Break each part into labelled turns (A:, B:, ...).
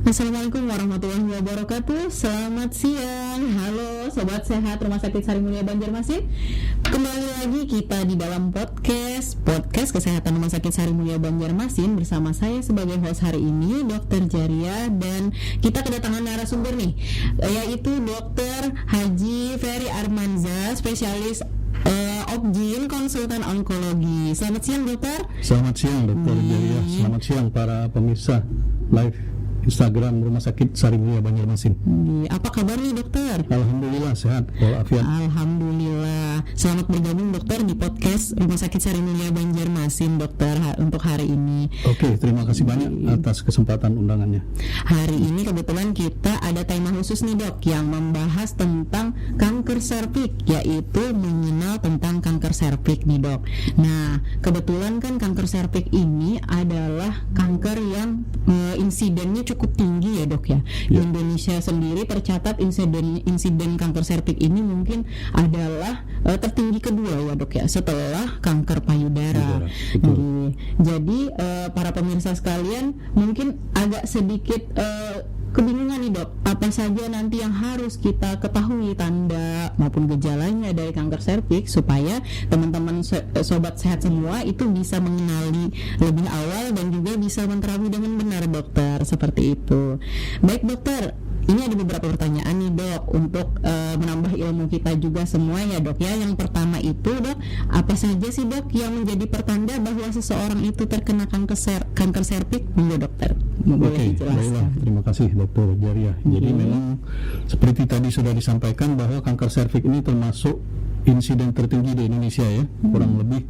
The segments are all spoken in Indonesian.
A: Assalamualaikum warahmatullahi wabarakatuh. Selamat siang. Halo Sobat Sehat Rumah Sakit Sari Mulia Banjarmasin. Kembali lagi kita di dalam podcast Kesehatan Rumah Sakit Sari Mulia Banjarmasin. Bersama saya sebagai host hari ini Dr. Jaria. Dan kita kedatangan narasumber nih, yaitu Dr. Haji Ferry Armanza, spesialis Obgyn, konsultan onkologi. Selamat siang dokter.
B: Selamat siang Dr. Jaria. Selamat siang para pemirsa live Instagram Rumah Sakit Sari Mulia Banjarmasin.
A: Apa kabar nih dokter?
B: Alhamdulillah sehat walafiat.
A: Alhamdulillah. Selamat bergabung dokter di podcast Rumah Sakit Sari Mulia Banjarmasin dokter untuk hari ini.
B: Oke, terima kasih banyak atas kesempatan undangannya.
A: Hari ini kebetulan kita ada tema khusus nih dok, yang membahas tentang kanker serviks, yaitu mengenal tentang kanker serviks nih dok. Nah, kebetulan kan kanker serviks ini adalah kanker yang insidennya cukup tinggi ya dok ya. Indonesia sendiri tercatat insiden kanker serviks ini mungkin adalah tertinggi kedua ya dok ya, setelah kanker payudara. Jadi para pemirsa sekalian mungkin agak sedikit kebingungan nih dok, apa saja nanti yang harus kita ketahui tanda maupun gejalanya dari kanker serviks, supaya teman-teman sobat sehat semua itu bisa mengenali lebih awal dan juga bisa menterapi dengan benar dokter, seperti itu. Baik dokter, ini ada beberapa pertanyaan nih dok, untuk menambah ilmu kita juga semua ya dok ya. Yang pertama itu dok, apa saja sih dok yang menjadi pertanda bahwa seseorang itu terkena kanker serviks? Monggo dokter, boleh dijelaskan.
B: Baiklah, terima kasih Dr. Jaria. Jadi memang seperti tadi sudah disampaikan bahwa kanker serviks ini termasuk insiden tertinggi di Indonesia ya. Kurang lebih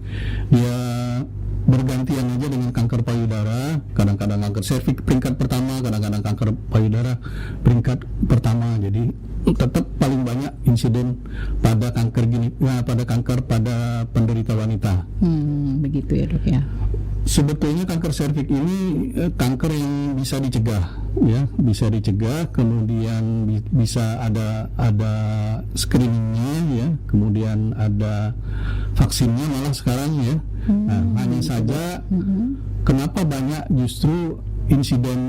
B: dia bergantian aja dengan kanker payudara, kadang-kadang kanker serviks peringkat pertama, kadang-kadang kanker payudara peringkat pertama. Jadi tetap paling banyak insiden pada kanker pada penderita wanita.
A: Begitu ya dok ya.
B: Sebetulnya kanker serviks ini kanker yang bisa dicegah ya, bisa dicegah, kemudian bisa ada screeningnya ya, kemudian ada vaksinnya malah sekarang ya. Nah, hanya saja kenapa banyak justru insiden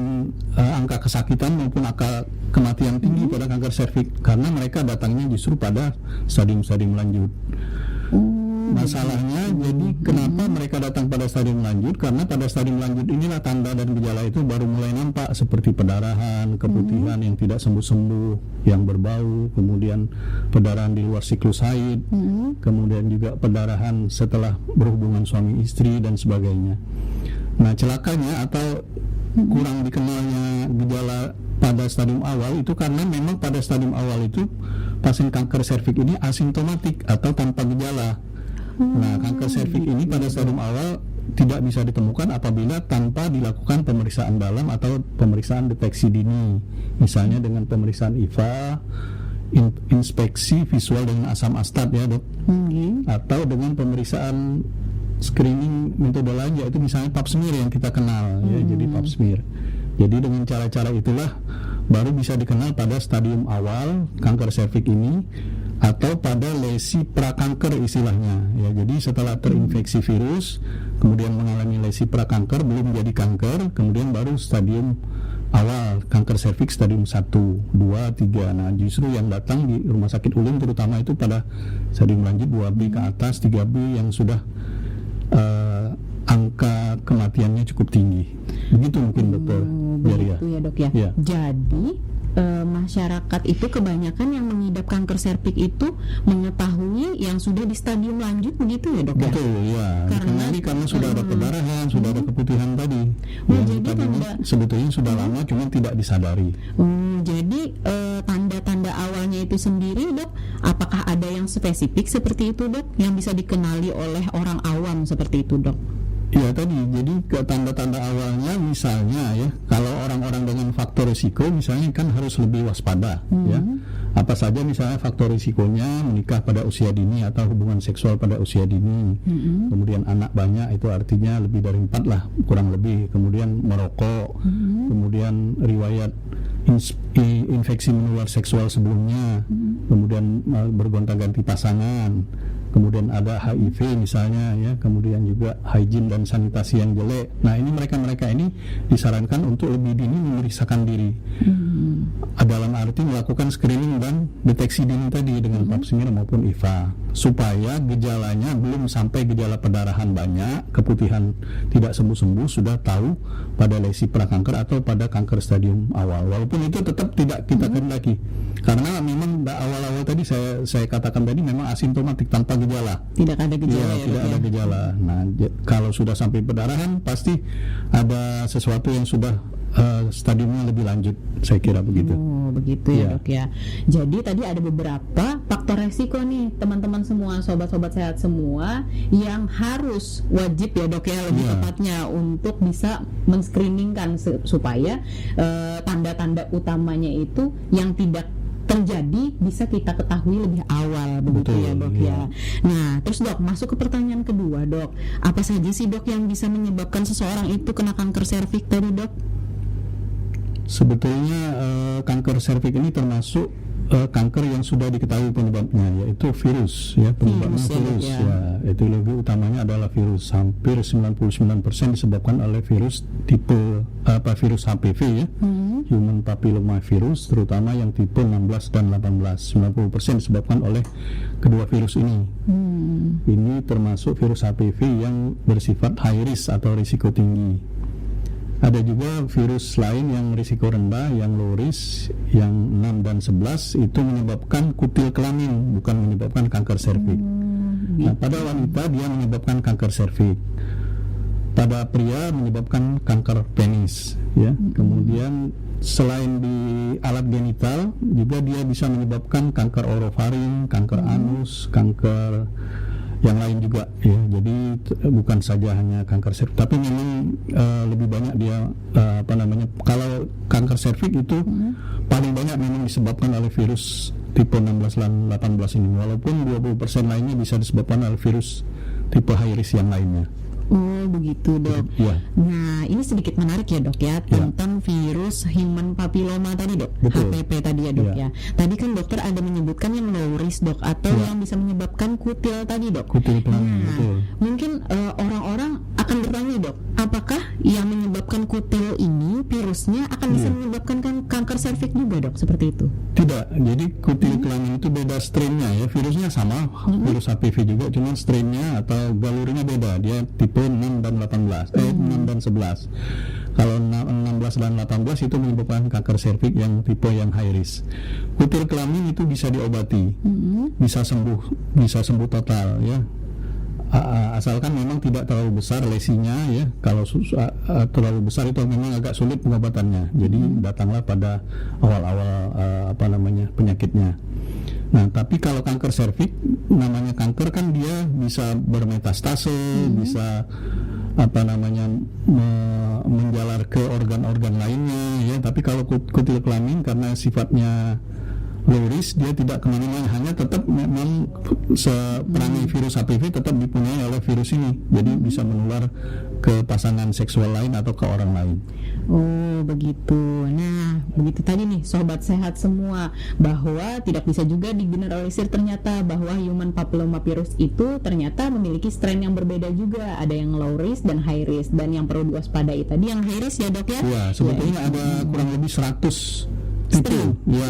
B: angka kesakitan maupun angka kematian tinggi pada kanker serviks, karena mereka datangnya justru pada stadium-stadium lanjut. Masalahnya jadi kenapa mereka datang pada stadium lanjut? Karena pada stadium lanjut inilah tanda dan gejala itu baru mulai nampak, seperti pendarahan, keputihan yang tidak sembuh-sembuh, yang berbau, kemudian pendarahan di luar siklus haid, kemudian juga pendarahan setelah berhubungan suami istri dan sebagainya. Nah, celakanya atau kurang dikenalnya gejala pada stadium awal itu karena memang pada stadium awal itu pasien kanker serviks ini asimptomatik atau tanpa gejala. Nah, kanker serviks ini pada stadium awal tidak bisa ditemukan apabila tanpa dilakukan pemeriksaan dalam atau pemeriksaan deteksi dini, misalnya dengan pemeriksaan IVA, inspeksi visual dengan asam astat ya dok, atau dengan pemeriksaan screening metode lain, yaitu misalnya pap smear yang kita kenal ya, jadi pap smear. Jadi dengan cara-cara itulah baru bisa dikenal pada stadium awal kanker serviks ini, atau pada lesi prakanker istilahnya ya. Jadi setelah terinfeksi virus, kemudian mengalami lesi prakanker, belum menjadi kanker, kemudian baru stadium awal kanker serviks stadium 1, 2, 3. Nah, justru yang datang di Rumah Sakit Ulin terutama itu pada stadium lanjut 2B ke atas, 3B yang sudah angka kematiannya cukup tinggi. Begitu mungkin dokter Jaria.
A: Begitu ya dok ya. Jadi masyarakat itu kebanyakan yang mengidap kanker serviks itu mengetahui yang sudah di stadium lanjut, begitu ya dok?
B: Betul ya. Karena sudah ada pendarahan, sudah ada keputihan tadi. Jadi sebetulnya sudah lama, cuma tidak disadari.
A: Jadi tanda-tanda awalnya itu sendiri dok, apakah ada yang spesifik seperti itu dok, yang bisa dikenali oleh orang awam seperti itu dok?
B: Ya tadi, jadi ke tanda-tanda awalnya misalnya ya, kalau orang-orang dengan faktor risiko misalnya kan harus lebih waspada ya. Apa saja misalnya faktor risikonya: menikah pada usia dini atau hubungan seksual pada usia dini, kemudian anak banyak, itu artinya lebih dari 4 lah kurang lebih, kemudian merokok, kemudian riwayat infeksi menular seksual sebelumnya, kemudian bergonta-ganti pasangan, kemudian ada HIV misalnya ya, kemudian juga hygiene dan sanitasi yang jelek. Nah, ini mereka ini disarankan untuk lebih dini memeriksakan diri. Dalam arti melakukan screening dan deteksi dini tadi dengan pap smear maupun IVA, supaya gejalanya belum sampai gejala perdarahan banyak, keputihan tidak sembuh-sembuh, sudah tahu pada lesi prakanker atau pada kanker stadium awal. Walaupun itu tetap tidak kita kendaki, karena memang awal-awal tadi saya katakan tadi memang asimptomatik tanpa gejala.
A: Tidak ada gejala ya,
B: tidak ada gejala. Nah, kalau sudah sampai perdarahan pasti ada sesuatu yang sudah stadiumnya lebih lanjut, saya kira begitu.
A: Oh, begitu ya, Dok ya. Jadi tadi ada beberapa faktor resiko nih teman-teman semua, sobat-sobat sehat semua, yang harus wajib ya, Dok ya, lebih tepatnya untuk bisa men-screeningkan supaya tanda-tanda utamanya itu yang tidak terjadi bisa kita ketahui lebih awal, begitu. Betul, ya, Dok ya. Nah, terus Dok, masuk ke pertanyaan kedua, Dok. Apa saja sih, Dok, yang bisa menyebabkan seseorang itu kena kanker serviks tadi, Dok?
B: Sebetulnya kanker serviks ini termasuk kanker yang sudah diketahui penyebabnya, yaitu virus ya, penyebabnya virus ya. Etiologi utamanya adalah virus. Hampir 99% disebabkan oleh virus tipe virus HPV ya, human papilloma virus, terutama yang tipe 16 dan 18. 90% disebabkan oleh kedua virus ini. Ini termasuk virus HPV yang bersifat high risk atau risiko tinggi. Ada juga virus lain yang risiko rendah, yang low risk, yang 6 dan 11 itu menyebabkan kutil kelamin, bukan menyebabkan kanker serviks. Nah, pada wanita dia menyebabkan kanker serviks. Pada pria menyebabkan kanker penis, ya. Kemudian selain di alat genital juga dia bisa menyebabkan kanker orofaring, kanker anus, kanker yang lain juga ya. Jadi bukan saja hanya kanker serviks, tapi memang lebih banyak dia kalau kanker serviks itu paling banyak memang disebabkan oleh virus tipe 16 dan 18 ini, walaupun 20% lainnya bisa disebabkan oleh virus tipe high risk yang lainnya.
A: Oh, begitu, Dok.
B: Ya.
A: Nah, ini sedikit menarik ya, Dok ya, tentang virus human papilloma tadi, Dok.
B: Betul.
A: HPV tadi ya, Dok ya. Tadi kan dokter ada menyebutkan yang low risk, Dok, atau yang bisa menyebabkan kutil tadi, Dok.
B: Kutil kelamin, betul.
A: Mungkin orang-orang akan bertanya, Dok, apakah yang menyebabkan kutil ini virusnya akan bisa menyebabkan kanker serviks juga, Dok, seperti itu?
B: Tidak. Jadi kutil kelamin itu beda strainnya ya. Virusnya sama, virus HPV juga, cuma strainnya atau galurinya beda. Dia tipe 6 dan 18, 6 dan 11. Kalau 16 dan 18 itu menyebabkan kanker serviks yang tipe yang high risk. Kutil kelamin itu bisa diobati, bisa sembuh total ya. Asalkan memang tidak terlalu besar lesinya ya. Kalau terlalu besar itu memang agak sulit pengobatannya. Jadi datanglah pada awal-awal penyakitnya. Nah, tapi kalau kanker serviks, namanya kanker kan dia bisa bermetastase, bisa menjalar ke organ-organ lainnya ya. Tapi kalau kutil kelamin karena sifatnya low risk, dia tidak kemana-mana, hanya tetap memang perangai virus HPV tetap dipunyai oleh virus ini, jadi bisa menular ke pasangan seksual lain atau ke orang lain.
A: Oh, begitu. Nah, begitu tadi nih sobat sehat semua, bahwa tidak bisa juga digeneralisir ternyata bahwa human papilloma virus itu ternyata memiliki strain yang berbeda juga. Ada yang low risk dan high risk, dan yang perlu diwaspadai tadi yang high risk ya, Dok ya.
B: Ya, sebetulnya ada kurang lebih 100 tipe, ya,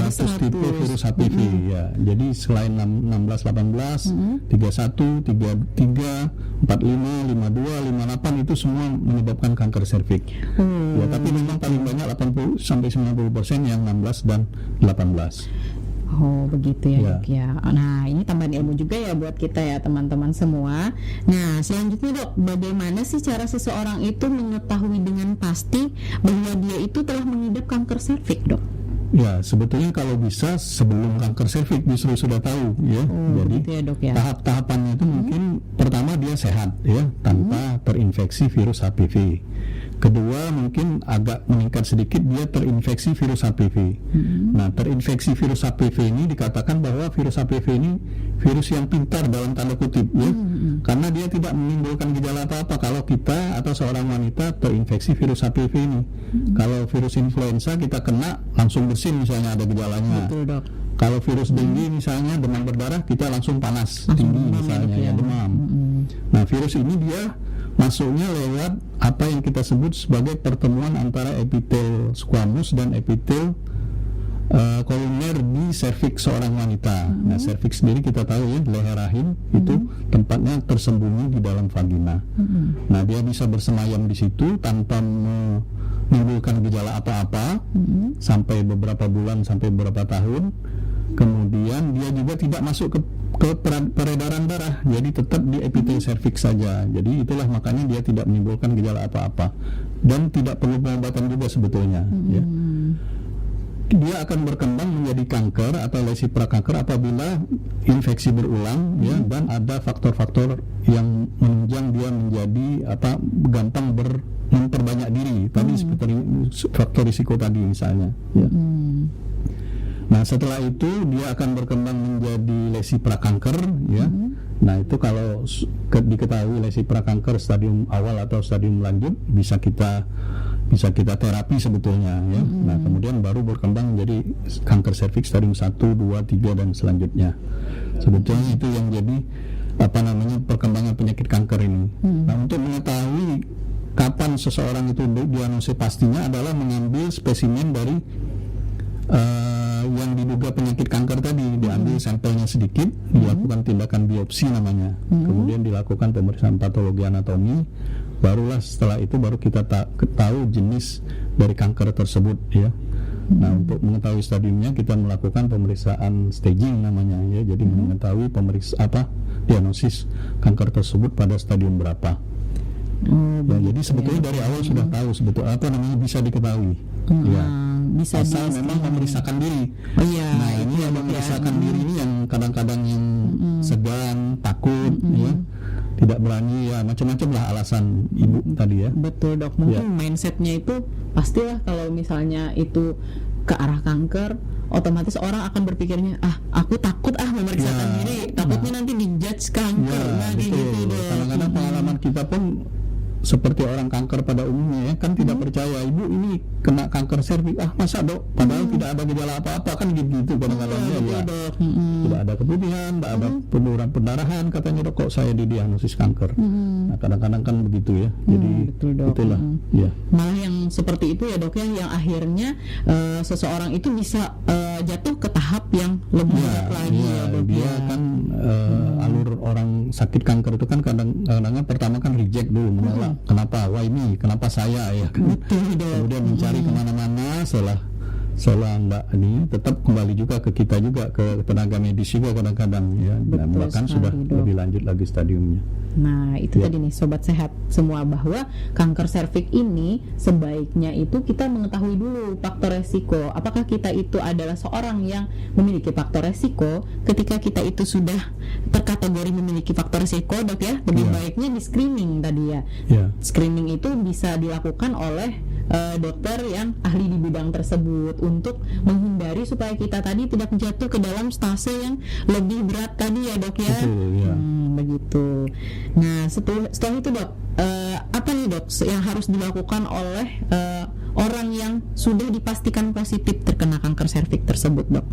B: 100 tipe virus HPV ya. Jadi selain 16, 18, 31, 33, 45, 52, 58 itu semua menyebabkan kanker serviks. Ya, tapi memang paling banyak 80 sampai 90% yang 16 dan 18.
A: Oh, begitu ya, Dok ya. Nah, ini tambahan ilmu juga ya buat kita ya, teman-teman semua. Nah, selanjutnya, Dok, bagaimana sih cara seseorang itu mengetahui dengan pasti bahwa dia itu telah mengidap kanker serviks, Dok?
B: Ya, sebetulnya kalau bisa sebelum kanker serviks justru sudah tahu ya. Jadi
A: ya, Dok, ya.
B: Tahap-tahapannya itu mungkin pertama dia sehat ya, tanpa terinfeksi virus HPV. Kedua, mungkin agak meningkat sedikit, dia terinfeksi virus HPV. Nah, terinfeksi virus HPV ini dikatakan bahwa virus HPV ini virus yang pintar dalam tanda kutip, ya, karena dia tidak menimbulkan gejala apa-apa kalau kita atau seorang wanita terinfeksi virus HPV ini. Kalau virus influenza kita kena langsung bersin misalnya ada gejalanya.
A: Betul, Dok.
B: Kalau virus dengue misalnya demam berdarah, kita langsung panas, tinggi misalnya, ya, demam. Nah, virus ini dia masuknya lewat apa yang kita sebut sebagai pertemuan antara epitel squamous dan epitel kolumer di serviks seorang wanita. Nah, serviks sendiri kita tahu ya, leher rahim itu tempatnya tersembunyi di dalam vagina. Nah, dia bisa bersemayam di situ tanpa menimbulkan gejala apa-apa sampai beberapa bulan, sampai beberapa tahun. Kemudian dia juga tidak masuk ke peredaran darah, jadi tetap di epitel serviks saja. Jadi itulah makanya dia tidak menimbulkan gejala apa-apa dan tidak perlu pengobatan juga sebetulnya. Ya. Dia akan berkembang menjadi kanker atau lesi prakanker apabila infeksi berulang, ya, dan ada faktor-faktor yang menunjang dia menjadi gampang memperbanyak diri. Tadi seperti faktor risiko tadi misalnya. Ya. Nah, setelah itu dia akan berkembang menjadi lesi prakanker, ya. Nah, itu kalau diketahui lesi prakanker stadium awal atau stadium lanjut bisa kita terapi sebetulnya, ya. Nah, kemudian baru berkembang menjadi kanker serviks stadium 1, 2, 3 dan selanjutnya. Sebetulnya itu yang jadi perkembangan penyakit kanker ini. Nah, untuk mengetahui kapan seseorang itu diagnosis pastinya adalah mengambil spesimen dari yang diduga penyakit kanker tadi, diambil sampelnya sedikit, dilakukan tindakan biopsi namanya, kemudian dilakukan pemeriksaan patologi anatomi, barulah setelah itu baru kita tahu jenis dari kanker tersebut, ya. Nah, untuk mengetahui stadiumnya kita melakukan pemeriksaan staging namanya, ya. Jadi mengetahui diagnosis kanker tersebut pada stadium berapa. Ya, jadi sebetulnya dari awal sudah tahu sebetulnya bisa diketahui. Ya.
A: Bisa
B: asal memang memeriksakan diri.
A: Oh iya.
B: Nah, ini yang memeriksakan diri ini yang kadang-kadang yang segan, takut, ya, tidak berani, ya, macam-macam lah alasan ibu tadi, ya.
A: Betul, Dok. Mungkin mindsetnya itu pastilah kalau misalnya itu ke arah kanker, otomatis orang akan berpikirnya, aku takut memeriksakan diri, takutnya nanti dijudge kanker.
B: Gitu. Kadang-kadang pengalaman kita pun seperti orang kanker pada umumnya, ya, kan tidak percaya, ibu ini kena kanker serviks, masa dok, padahal tidak ada gejala apa-apa, kan gitu kadang-kadang, ya. Tidak ada keputihan, tidak ada penurunan pendarahan, katanya dok, kok saya didiagnosis kanker. Nah, kadang-kadang kan begitu, ya. Jadi
A: betul, dok.
B: Itulah, ya.
A: Malah yang seperti itu, ya, dok, ya, yang akhirnya seseorang itu bisa jatuh ke tahap yang lebih berat lagi, ya, dok.
B: Dia kan alur orang sakit kanker itu kan kadang-kadang pertama kan reject dulu, menolak. Kenapa? Wah, ini kenapa saya, ya kan? Kemudian mencari kemana-mana, setelah enggak ini tetap kembali juga ke kita juga, ke tenaga medis juga kadang-kadang, ya. Dan bahkan sudah lebih lanjut lagi stadiumnya.
A: Nah, itu tadi nih sobat sehat semua, bahwa kanker serviks ini sebaiknya itu kita mengetahui dulu faktor resiko. Apakah kita itu adalah seorang yang memiliki faktor resiko? Ketika kita itu sudah terkategori memiliki faktor resiko, dok, ya, lebih baiknya di screening tadi, ya. Screening itu bisa dilakukan oleh dokter yang ahli di bidang tersebut untuk menghindari supaya kita tadi tidak jatuh ke dalam stase yang lebih berat tadi, ya, dok, ya.
B: Betul, ya.
A: Begitu. Nah, setelah itu, dok, apa nih, dok, yang harus dilakukan oleh orang yang sudah dipastikan positif terkena kanker serviks tersebut, dok?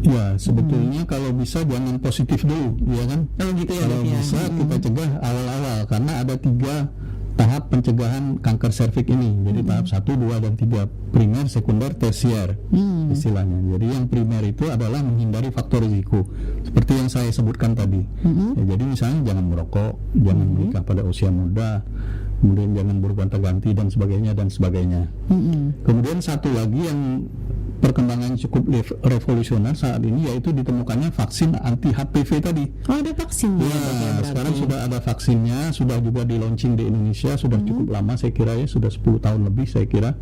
B: Ya, sebetulnya kalau bisa jangan positif dulu, ya kan?
A: Oh, gitu, ya,
B: kalau
A: dok, ya.
B: bisa kita cegah awal-awal, karena ada 3 tahap pencegahan kanker serviks ini. Jadi tahap 1, 2, dan 3, primer, sekunder, tersier istilahnya. Jadi yang primer itu adalah menghindari faktor risiko seperti yang saya sebutkan tadi. Ya, jadi misalnya jangan merokok, jangan menikah pada usia muda, kemudian jangan bergonta-ganti dan sebagainya. Kemudian satu lagi yang perkembangan cukup revolusioner saat ini, yaitu ditemukannya vaksin anti HPV tadi.
A: Oh, ada vaksinnya?
B: Ya, sekarang sudah ada vaksinnya, sudah juga di launching di Indonesia, sudah cukup lama saya kira, ya, sudah 10 tahun lebih saya kira.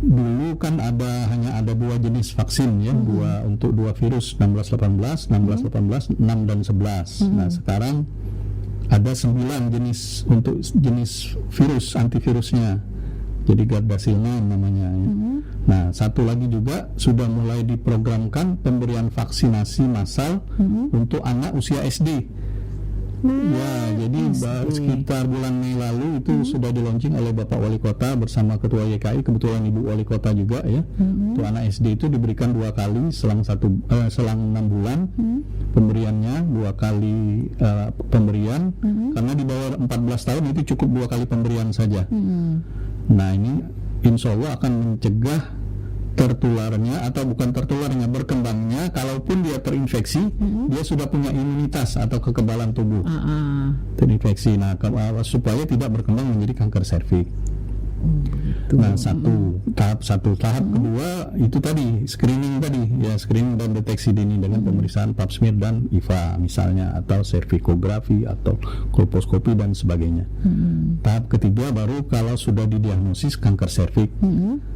B: Dulu kan hanya ada 2 jenis vaksin, ya, untuk 2 virus, 16-18, 6 dan 11. Nah, sekarang ada 9 jenis untuk jenis virus antivirusnya. Jadi Gardasil 6 namanya ya. Nah, satu lagi juga sudah mulai diprogramkan pemberian vaksinasi massal untuk anak usia SD. Ya, jadi sekitar bulan Mei lalu itu sudah di-launching oleh Bapak Wali Kota bersama Ketua YKI, kebetulan Ibu Wali Kota juga ya. Untuk anak SD itu diberikan 2 kali selang 6 bulan pemberiannya, 2 kali pemberian, karena di bawah 14 tahun itu cukup 2 kali pemberian saja. Nah, ini insya Allah akan mencegah tertularnya atau bukan tertularnya, berkembangnya, kalaupun dia terinfeksi, dia sudah punya imunitas atau kekebalan tubuh terinfeksi. Nah, supaya tidak berkembang menjadi kanker serviks. Nah, tahap kedua itu tadi screening dan deteksi dini dengan pemeriksaan pap smear dan IVA misalnya, atau servikografi atau kolposkopi dan sebagainya. Tahap ketiga baru kalau sudah didiagnosis kanker serviks.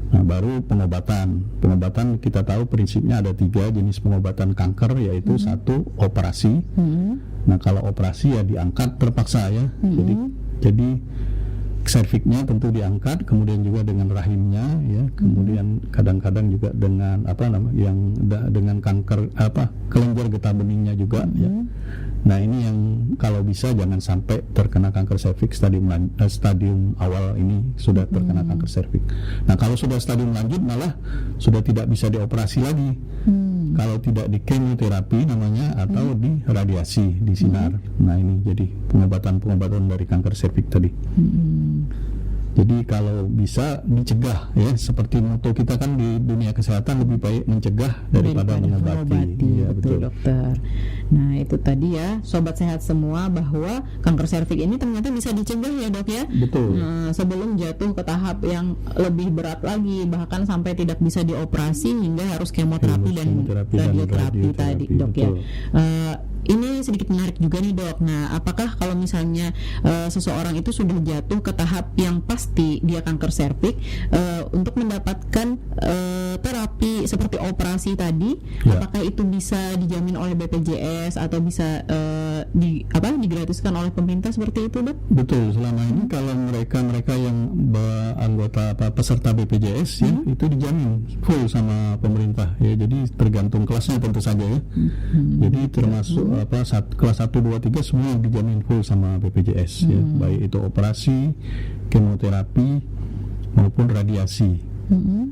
B: Nah, baru pengobatan kita tahu prinsipnya ada 3 jenis pengobatan kanker, yaitu 1 operasi. Nah, kalau operasi ya diangkat terpaksa ya. Jadi serviksnya tentu diangkat, kemudian juga dengan rahimnya ya, kemudian kadang-kadang juga dengan dengan kanker kelenjar getah beningnya juga ya. Nah, ini yang kalau bisa jangan sampai terkena kanker serviks stadium awal ini sudah terkena kanker serviks. Nah, kalau sudah stadium lanjut malah sudah tidak bisa dioperasi lagi. Kalau tidak di kemoterapi namanya, atau di radiasi, di sinar. Nah, ini jadi pengobatan dari kanker serviks tadi. Jadi kalau bisa dicegah ya, seperti moto kita kan di dunia kesehatan, lebih baik mencegah daripada mengobati.
A: Ya, betul dokter. Nah, itu tadi ya sobat sehat semua, bahwa kanker serviks ini ternyata bisa dicegah ya dok ya.
B: Betul.
A: Nah, sebelum jatuh ke tahap yang lebih berat lagi, bahkan sampai tidak bisa dioperasi hingga harus kemoterapi dan radioterapi tadi dok ya. Ini sedikit menarik juga nih dok. Nah, apakah kalau misalnya seseorang itu sudah jatuh ke tahap yang pasti dia kanker serviks, untuk mendapatkan terapi seperti operasi tadi, apakah itu bisa dijamin oleh BPJS atau bisa digratiskan oleh pemerintah seperti itu dok?
B: Betul. Selama ini kalau mereka yang anggota peserta BPJS ya, itu dijamin full sama pemerintah ya. Jadi tergantung kelasnya tentu saja ya. Jadi termasuk kelas 1, 2, 3 semua dijamin full sama BPJS ya, baik itu operasi, kemoterapi maupun radiasi.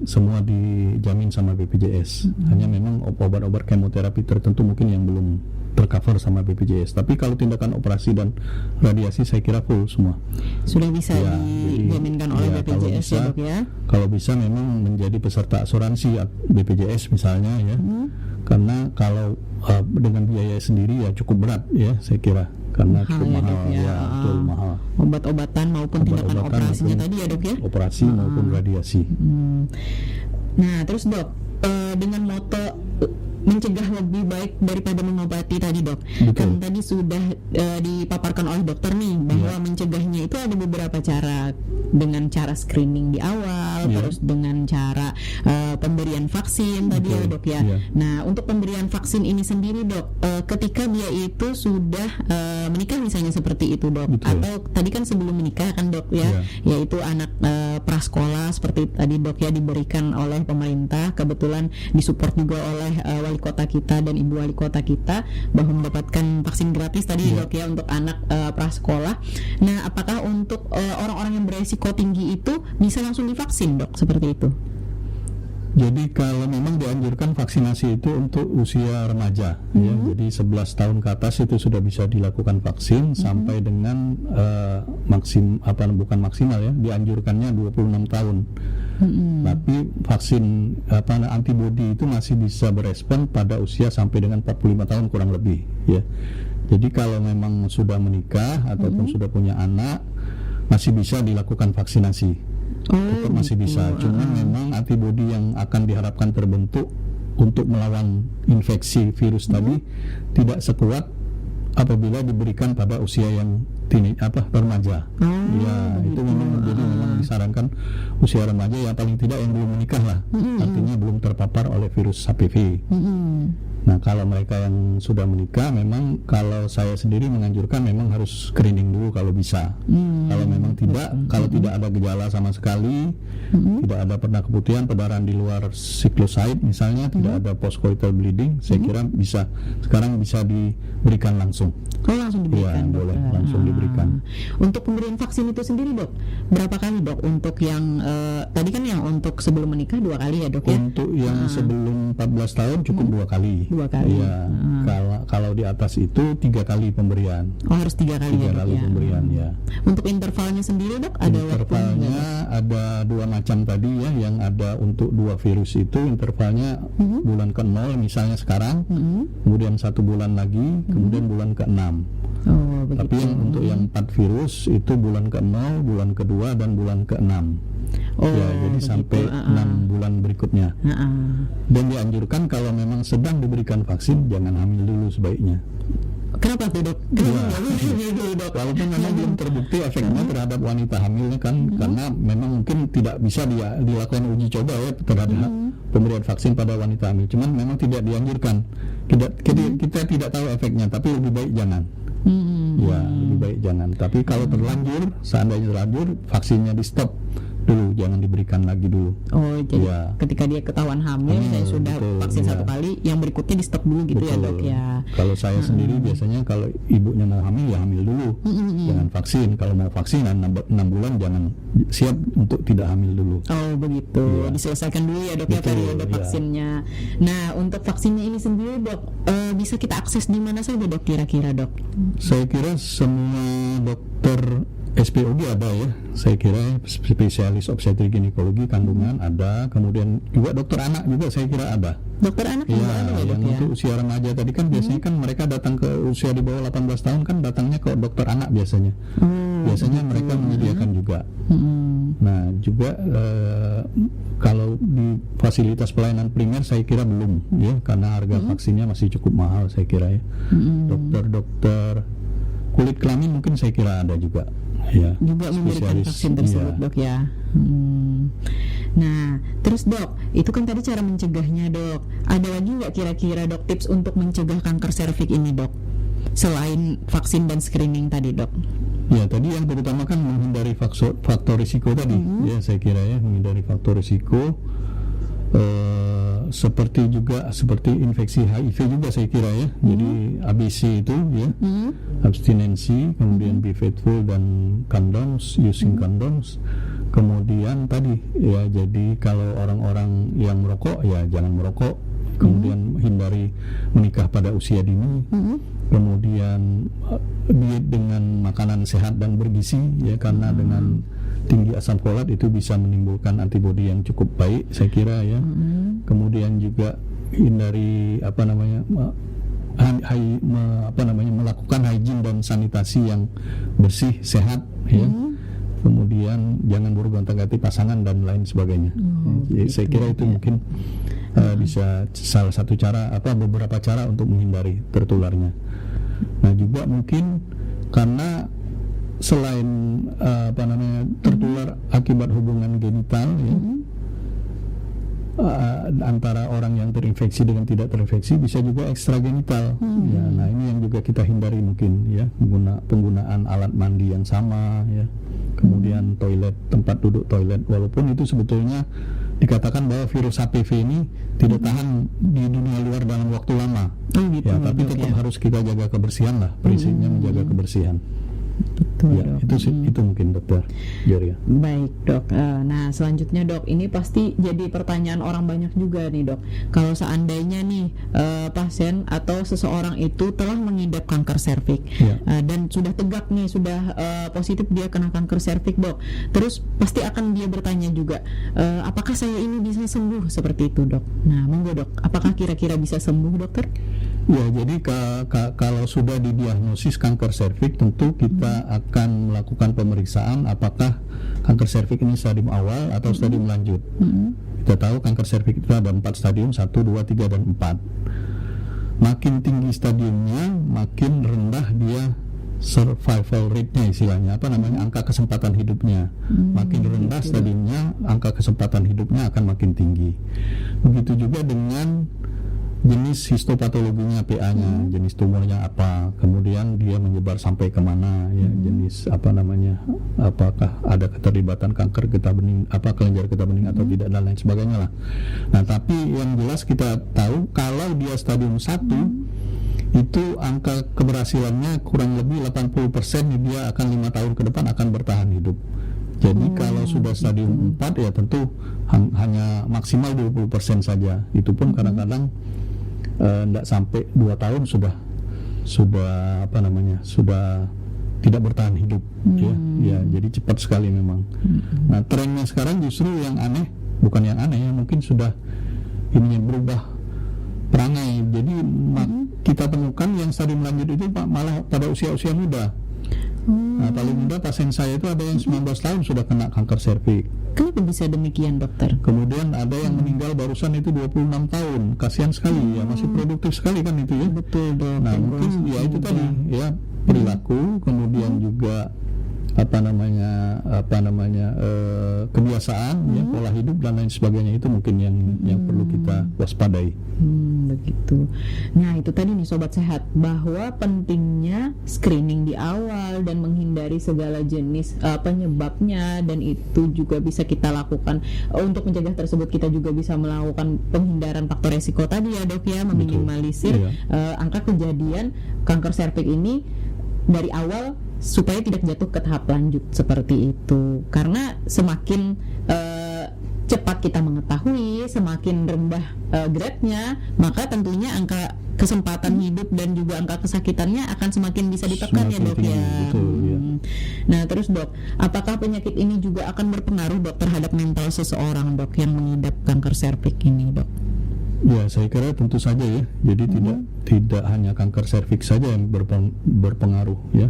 B: Semua dijamin sama BPJS. Hanya memang obat-obat kemoterapi tertentu mungkin yang belum tercover sama BPJS. Tapi kalau tindakan operasi dan radiasi saya kira full semua.
A: Sudah bisa dijaminkan oleh BPJS ya dok ya.
B: Kalau bisa memang menjadi peserta asuransi BPJS misalnya ya. Karena kalau dengan biaya sendiri ya cukup berat ya saya kira, karena cukup mahal ya, betul mahal.
A: Obat-obatan maupun tindakan operasinya tadi ya dok ya.
B: Operasi maupun radiasi.
A: Nah, terus dok, dengan moto mencegah lebih baik daripada mengobati tadi dok. Kan tadi sudah dipaparkan oleh dokter nih bahwa mencegahnya itu ada beberapa cara, dengan cara screening di awal, terus dengan cara pemberian vaksin tadi ya dok ya. Nah, untuk pemberian vaksin ini sendiri dok, ketika dia itu sudah menikah misalnya seperti itu dok, atau tadi kan sebelum menikah kan dok ya, yaitu anak prasekolah seperti tadi dok ya, diberikan oleh pemerintah, kebetulan disupport juga oleh wali kota kita dan ibu wali kota kita bahwa mendapatkan vaksin gratis tadi dok ya untuk anak prasekolah. Nah, apakah untuk orang-orang yang beresiko tinggi itu bisa langsung divaksin dok seperti itu?
B: Jadi kalau memang dianjurkan vaksinasi itu untuk usia remaja ya. Jadi 11 tahun ke atas itu sudah bisa dilakukan vaksin sampai dengan bukan maksimal ya, dianjurkannya 26 tahun. Tapi vaksin antibodi itu masih bisa berespon pada usia sampai dengan 45 tahun kurang lebih ya. Jadi kalau memang sudah menikah ataupun sudah punya anak, masih bisa dilakukan vaksinasi. Tetap masih bisa, cuman memang antibodi yang akan diharapkan terbentuk untuk melawan infeksi virus tadi tidak sekuat apabila diberikan pada usia yang remaja. Ya, itu memang jadi memang disarankan usia remaja yang paling tidak yang belum menikah lah. Artinya belum terpapar oleh virus HPV. Nah, kalau mereka yang sudah menikah, memang kalau saya sendiri menganjurkan memang harus screening dulu kalau bisa. Kalau memang tidak, kalau tidak ada gejala sama sekali, tidak ada pernah keputihan, pendarahan di luar siklus haid misalnya, tidak ada postcoital bleeding, saya kira sekarang bisa diberikan langsung.
A: Oh, langsung diberikan,
B: ya, boleh langsung diberikan.
A: Untuk pemberian vaksin itu sendiri, Dok, berapa kali, Dok? Untuk yang tadi kan yang untuk sebelum menikah 2 kali ya, Dok ya?
B: Untuk yang sebelum 14 tahun cukup 2 kali.
A: 2 kali.
B: Ya, kalau di atas itu 3 kali pemberian.
A: Oh, harus 3 kali
B: 3
A: ya, Dok,
B: kali
A: ya?
B: pemberian, ya.
A: Untuk intervalnya sendiri, Dok, ada
B: intervalnya ada 2 macam tadi ya, yang ada untuk 2 virus itu intervalnya bulan ke-0 misalnya sekarang, kemudian 1 bulan lagi, kemudian bulan ke-6.
A: Oh, begitu.
B: Tapi untuk yang 4 virus itu bulan ke-0, bulan ke-2 dan bulan ke-6.
A: Oh,
B: ya, jadi
A: begitu.
B: sampai 6 bulan berikutnya. Dan dianjurkan kalau memang sedang diberikan vaksin jangan hamil dulu sebaiknya.
A: Kenapa tuh, Dok?
B: Dok? Walaupun memang belum terbukti efeknya terhadap wanita hamil kan, karena memang mungkin tidak bisa dilakukan uji coba ya terhadap pemberian vaksin pada wanita hamil. Cuman memang tidak dianjurkan. Kita tidak tahu efeknya, tapi lebih baik jangan. Ya, lebih baik jangan. Tapi kalau seandainya terlanjur, vaksinnya di stop dulu, jangan diberikan lagi dulu.
A: Oh, jadi ketika dia ketahuan hamil dan sudah vaksin 1 kali, yang berikutnya di stop dulu gitu. Betul. Ya, Dok ya.
B: Kalau saya sendiri biasanya kalau ibunya mau hamil ya hamil dulu, jangan vaksin. Kalau mau vaksin 6 bulan jangan, siap untuk tidak hamil dulu.
A: Oh, begitu. Ya. Diselesaikan dulu ya, Dok. Betul, ya, periode vaksinnya. Nah, untuk vaksinnya ini sendiri, Dok, bisa kita akses di mana saja, Dok, kira-kira, Dok?
B: Saya kira semua dokter SPOG ada ya, saya kira spesialis obstetrik ginekologi kandungan ada, kemudian juga dokter anak juga saya kira ada.
A: Dokter anak juga ada ya,
B: yang
A: Dok,
B: untuk usia remaja tadi kan biasanya kan mereka datang ke usia di bawah 18 tahun kan datangnya ke dokter anak biasanya. Biasanya mereka menyediakan juga. Nah juga kalau di fasilitas pelayanan primer saya kira belum ya, karena harga vaksinnya masih cukup mahal saya kira ya. Dokter kulit kelamin mungkin saya kira ada juga. Ya,
A: juga memberikan vaksin tersebut, Dok ya. Nah, terus, Dok, itu kan tadi cara mencegahnya, Dok. Ada lagi nggak kira-kira, Dok, tips untuk mencegah kanker serviks ini, Dok? Selain vaksin dan screening tadi, Dok.
B: Ya, tadi yang terutama kan menghindari faktor risiko tadi. Ya, saya kira ya, menghindari faktor risiko. Seperti infeksi HIV juga saya kira ya. Jadi ABC itu ya, abstinensi, kemudian be faithful dan condoms, using condoms. Kemudian tadi ya, jadi kalau orang-orang yang merokok ya jangan merokok. Kemudian hindari menikah pada usia dini. Kemudian diet dengan makanan sehat dan bergizi ya, karena dengan tinggi asam folat itu bisa menimbulkan antibodi yang cukup baik saya kira ya. Kemudian juga hindari melakukan hygiene dan sanitasi yang bersih sehat ya. Kemudian jangan bergonta-ganti pasangan dan lain sebagainya. Jadi saya kira itu mungkin bisa salah satu cara beberapa cara untuk menghindari tertularnya. Nah juga mungkin karena selain tertular akibat hubungan genital ya, antara orang yang terinfeksi dengan tidak terinfeksi bisa juga ekstragenital. Ya, nah ini yang juga kita hindari mungkin ya, penggunaan alat mandi yang sama ya, kemudian tempat duduk toilet, walaupun itu sebetulnya dikatakan bahwa virus HPV ini tidak tahan di dunia luar dalam waktu lama. Gitu, ya, tapi tetap harus kita jaga kebersihan lah, prinsipnya menjaga kebersihan.
A: Betul,
B: ya,
A: Dok.
B: itu mungkin Dokter Joria.
A: Baik, Dok. Nah selanjutnya, Dok, ini pasti jadi pertanyaan orang banyak juga nih, Dok. Kalau seandainya nih pasien atau seseorang itu telah mengidap kanker serviks dan sudah tegak nih, sudah positif dia kena kanker serviks, Dok. Terus pasti akan dia bertanya juga, apakah saya ini bisa sembuh seperti itu, Dok? Nah, monggo, Dok. Apakah kira-kira bisa sembuh, Dokter?
B: Ya, jadi kalau sudah didiagnosis kanker serviks, tentu kita akan melakukan pemeriksaan apakah kanker serviks ini stadium awal atau stadium lanjut. Kita tahu kanker serviks itu ada 4 stadium, 1, 2, 3, dan 4. Makin tinggi stadiumnya, makin rendah dia survival rate-nya, istilahnya apa namanya, angka kesempatan hidupnya. Makin rendah stadiumnya, angka kesempatan hidupnya akan makin tinggi. Begitu juga dengan jenis histopatologinya, PA-nya, jenis tumornya apa, kemudian dia menyebar sampai kemana, ya, jenis apa namanya, apakah ada keterlibatan kanker getah bening, kelenjar getah bening atau tidak, dan lain sebagainya lah. Nah, tapi yang jelas kita tahu kalau dia stadium 1 itu angka keberhasilannya kurang lebih 80%, dia akan 5 tahun ke depan akan bertahan hidup. Jadi kalau sudah stadium 4 ya tentu hanya maksimal 20% saja. Itu pun kadang-kadang tidak sampai 2 tahun sudah apa namanya, sudah tidak bertahan hidup. Ya, jadi cepat sekali memang. Nah, trennya sekarang justru yang aneh, bukan yang aneh ya, mungkin sudah ini berubah perangai. Jadi kita temukan yang stadium lanjut itu malah pada usia-usia muda. Nah, paling muda pasien saya itu ada yang 19 tahun sudah kena kanker serviks.
A: Kenapa bisa demikian, dokter?
B: Kemudian ada yang meninggal barusan itu 26 tahun. Kasihan sekali ya, masih produktif sekali kan itu ya.
A: Betul, dok.
B: Nah, mungkin ya itu tadi ya, perilaku, kemudian juga apa namanya kebiasaan, ya, pola hidup dan lain sebagainya, itu mungkin yang perlu kita waspadai.
A: Begitu. Nah, itu tadi nih sobat sehat, bahwa pentingnya screening di awal dan menghindari segala jenis penyebabnya, dan itu juga bisa kita lakukan untuk mencegah tersebut. Kita juga bisa melakukan penghindaran faktor resiko tadi ya, dok ya, meminimalisir angka kejadian kanker serviks ini dari awal supaya tidak jatuh ke tahap lanjut seperti itu. Karena semakin cepat kita mengetahui, semakin rendah grade-nya, maka tentunya angka kesempatan hidup dan juga angka kesakitannya akan semakin bisa ditekan, ya dok ya.
B: Betul, ya.
A: Nah, terus dok, apakah penyakit ini juga akan berpengaruh, dok, terhadap mental seseorang, dok, yang mengidap kanker serviks ini, dok?
B: Ya, saya kira tentu saja ya. Jadi tidak hanya kanker serviks saja yang berpengaruh ya.